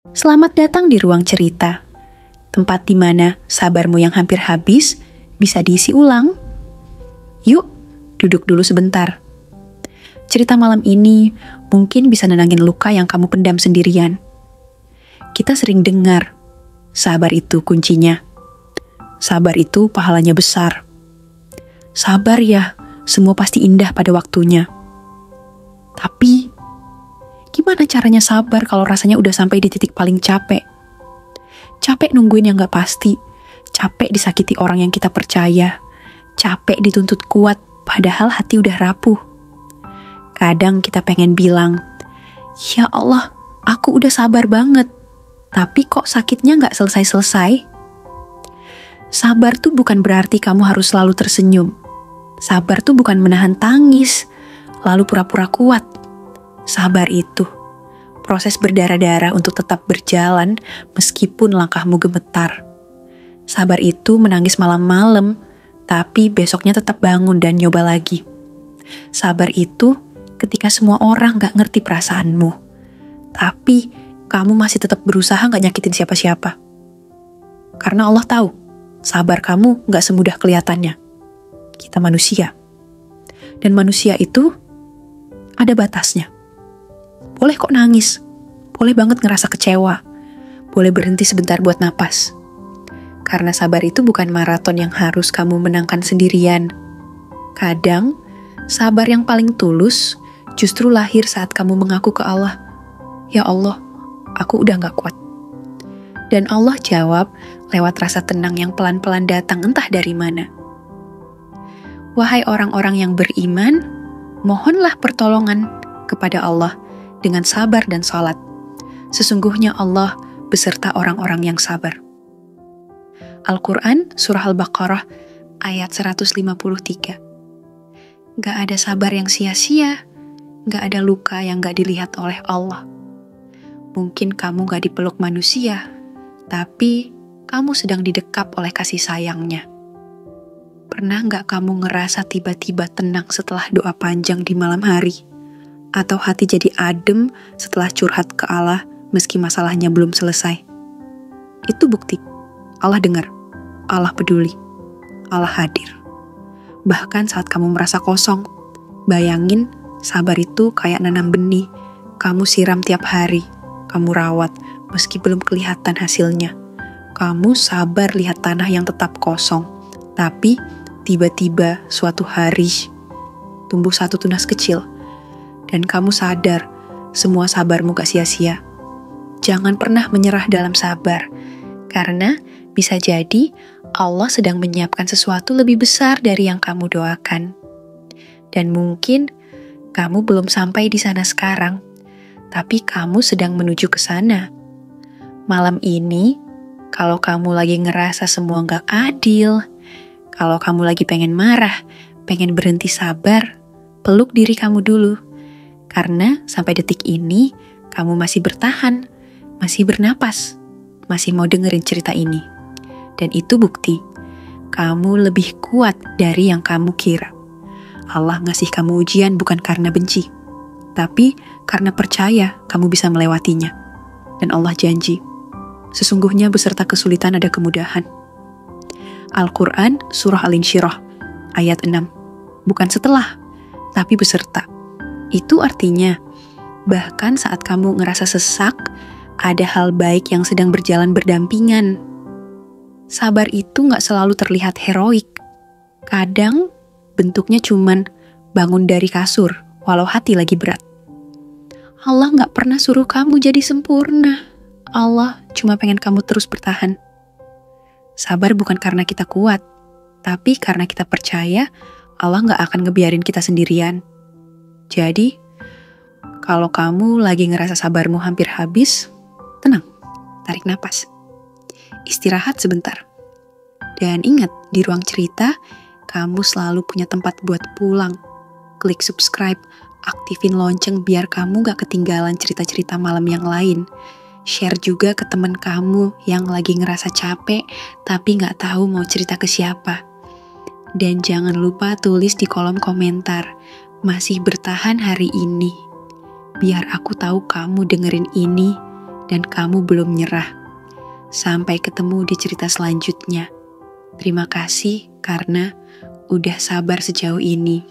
Selamat datang di ruang cerita, tempat di mana sabarmu yang hampir habis bisa diisi ulang. Yuk, duduk dulu sebentar. Cerita malam ini mungkin bisa nenangin luka yang kamu pendam sendirian. Kita sering dengar, sabar itu kuncinya. Sabar itu pahalanya besar. Sabar ya, semua pasti indah pada waktunya. Tapi, gimana caranya sabar kalau rasanya udah sampai di titik paling capek? Capek nungguin yang gak pasti, capek disakiti orang yang kita percaya, capek dituntut kuat padahal hati udah rapuh. Kadang kita pengen bilang, ya Allah, aku udah sabar banget, tapi kok sakitnya gak selesai-selesai? Sabar tuh bukan berarti kamu harus selalu tersenyum. Sabar tuh bukan menahan tangis, lalu pura-pura kuat. Sabar itu proses berdarah-darah untuk tetap berjalan meskipun langkahmu gemetar. Sabar itu menangis malam-malam, tapi besoknya tetap bangun dan nyoba lagi. Sabar itu ketika semua orang gak ngerti perasaanmu, tapi kamu masih tetap berusaha gak nyakitin siapa-siapa. Karena Allah tahu, sabar kamu gak semudah kelihatannya. Kita manusia. Dan manusia itu ada batasnya. Boleh kok nangis, boleh banget ngerasa kecewa, boleh berhenti sebentar buat napas. Karena sabar itu bukan maraton yang harus kamu menangkan sendirian. Kadang, sabar yang paling tulus justru lahir saat kamu mengaku ke Allah, ya Allah, aku udah gak kuat. Dan Allah jawab lewat rasa tenang yang pelan-pelan datang entah dari mana. Wahai orang-orang yang beriman, mohonlah pertolongan kepada Allah dengan sabar dan salat. Sesungguhnya Allah beserta orang-orang yang sabar. Al-Quran Surah Al-Baqarah ayat 153. Gak ada sabar yang sia-sia, gak ada luka yang gak dilihat oleh Allah. Mungkin kamu gak dipeluk manusia, tapi kamu sedang didekap oleh kasih sayangnya. Pernah gak kamu ngerasa tiba-tiba tenang setelah doa panjang di malam hari? Atau hati jadi adem setelah curhat ke Allah meski masalahnya belum selesai? Itu bukti. Allah dengar, Allah peduli, Allah hadir. Bahkan saat kamu merasa kosong, bayangin sabar itu kayak nanam benih. Kamu siram tiap hari, kamu rawat meski belum kelihatan hasilnya. Kamu sabar lihat tanah yang tetap kosong, tapi tiba-tiba suatu hari tumbuh satu tunas kecil. Dan kamu sadar, semua sabarmu gak sia-sia. Jangan pernah menyerah dalam sabar, karena bisa jadi Allah sedang menyiapkan sesuatu lebih besar dari yang kamu doakan. Dan mungkin kamu belum sampai di sana sekarang, tapi kamu sedang menuju ke sana. Malam ini, kalau kamu lagi ngerasa semua gak adil, kalau kamu lagi pengen marah, pengen berhenti sabar, peluk diri kamu dulu. Karena sampai detik ini, kamu masih bertahan, masih bernapas, masih mau dengerin cerita ini. Dan itu bukti, kamu lebih kuat dari yang kamu kira. Allah ngasih kamu ujian bukan karena benci, tapi karena percaya kamu bisa melewatinya. Dan Allah janji, sesungguhnya beserta kesulitan ada kemudahan. Al-Quran Surah Al-Insyirah ayat 6. Bukan setelah, tapi beserta. Itu artinya, bahkan saat kamu ngerasa sesak, ada hal baik yang sedang berjalan berdampingan. Sabar itu gak selalu terlihat heroik. Kadang bentuknya cuman bangun dari kasur, walau hati lagi berat. Allah gak pernah suruh kamu jadi sempurna. Allah cuma pengen kamu terus bertahan. Sabar bukan karena kita kuat, tapi karena kita percaya Allah gak akan ngebiarin kita sendirian. Jadi, kalau kamu lagi ngerasa sabarmu hampir habis, tenang, tarik napas. Istirahat sebentar. Dan ingat, di ruang cerita, kamu selalu punya tempat buat pulang. Klik subscribe, aktifin lonceng biar kamu gak ketinggalan cerita-cerita malam yang lain. Share juga ke teman kamu yang lagi ngerasa capek, tapi gak tahu mau cerita ke siapa. Dan jangan lupa tulis di kolom komentar, masih bertahan hari ini. Biar aku tahu kamu dengerin ini dan kamu belum nyerah. Sampai ketemu di cerita selanjutnya. Terima kasih karena udah sabar sejauh ini.